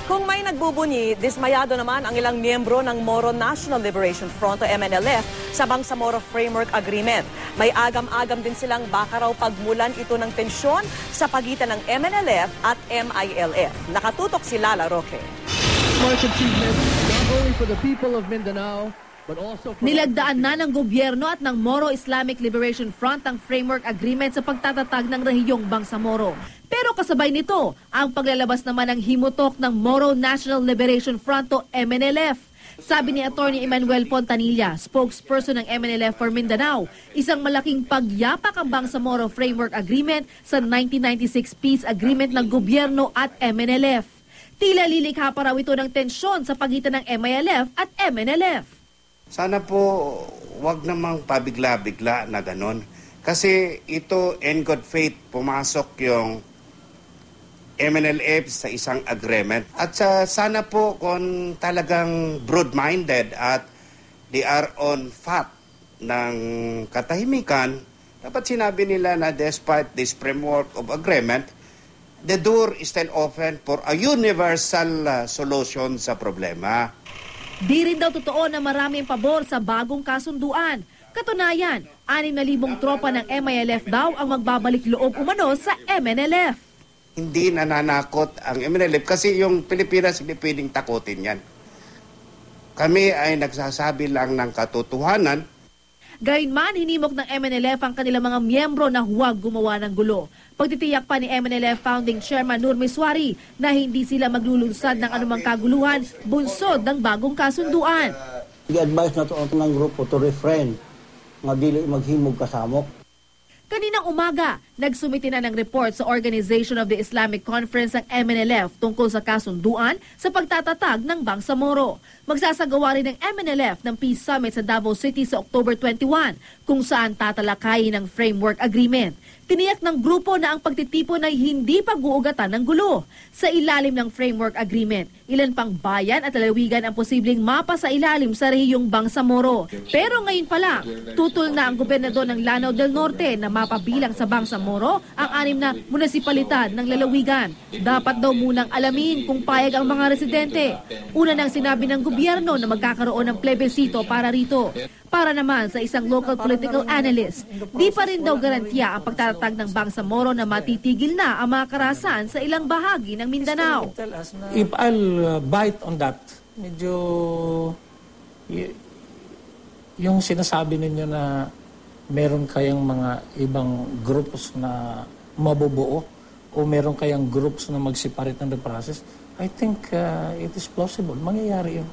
Kung may nagbubunyi, dismayado naman ang ilang miyembro ng Moro National Liberation Front o MNLF sa Bangsamoro Framework Agreement. May agam-agam din silang baka raw pagmulan ito ng tensyon sa pagitan ng MNLF at MILF. Nakatutok si Lala Roque. March achievement not only for the people of Mindanao, but also for... Nilagdaan na ng gobyerno at ng Moro Islamic Liberation Front ang framework agreement sa pagtatatag ng rehiyong Bangsamoro. Pero kasabay nito, ang paglalabas naman ng himutok ng Moro National Liberation Front o MNLF. Sabi ni Atty. Emmanuel Fontanilla, spokesperson ng MNLF for Mindanao, isang malaking pagyapak ang Bangsamoro Framework Agreement sa 1996 Peace Agreement ng gobyerno at MNLF. Tila lilikha pa raw ito ng tensyon sa pagitan ng MILF at MNLF. Sana po wag namang pabigla-bigla na ganon. Kasi ito, in good faith, pumasok yung MNLF sa isang agreement. At sana po kung talagang broad-minded at they are on fact ng katahimikan, dapat sinabi nila na despite this framework of agreement, the door is still open for a universal solution sa problema. Di rin daw totoo na marami ang pabor sa bagong kasunduan. Katunayan, 6,000 tropa ng MILF daw ang magbabalik loob umano sa MNLF. Hindi nananakot ang MNLF kasi yung Pilipinas hindi pwedeng takutin yan. Kami ay nagsasabi lang ng katotohanan. Gayunman, hinimok ng MNLF ang kanilang mga miyembro na huwag gumawa ng gulo. Pagtitiyak pa ni MNLF Founding Chairman Nur Miswari na hindi sila maglulunsad ng anumang kaguluhan bunsod ng bagong kasunduan. I-advise na to ng grupo to refrain nga dili maghimog kasamok. Kaninang umaga, nagsumiti na ng report sa Organization of the Islamic Conference ang MNLF tungkol sa kasunduan sa pagtatatag ng Bangsamoro. Magsasagawa rin ng MNLF ng Peace Summit sa Davao City sa October 21 kung saan tatalakayin ang framework agreement. Tiniyak ng grupo na ang pagtitipon ay hindi pag-uugatan ng gulo. Sa ilalim ng framework agreement, ilan pang bayan at lalawigan ang posibleng mapa sa ilalim sa rehiyong Bangsamoro. Pero ngayon pa lang, tutol na ang gobernador ng Lanao del Norte na mapabilang sa Bangsamoro ang 6 na munisipalidad ng lalawigan. Dapat daw munang alamin kung payag ang mga residente. Una nang sinabi ng gobyerno na magkakaroon ng plebisito para rito. Para naman sa isang local political analyst, di pa rin daw garantiya ang pagtatatag ng Bangsamoro na matitigil na ang mga karahasan sa ilang bahagi ng Mindanao. If I'll bite on that, medyo yung sinasabi ninyo na meron kayang mga ibang groups na mabubuo o meron kayang groups na mag-separate ng the process, I think it is plausible. Mangyayari yun.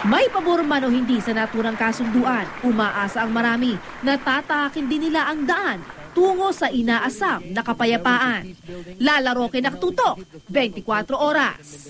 May pabor man o hindi sa naturang kasunduan, umaasa ang marami na tatahakin din nila ang daan tungo sa inaasam na kapayapaan. Lala Roque, nakatutok, 24 oras.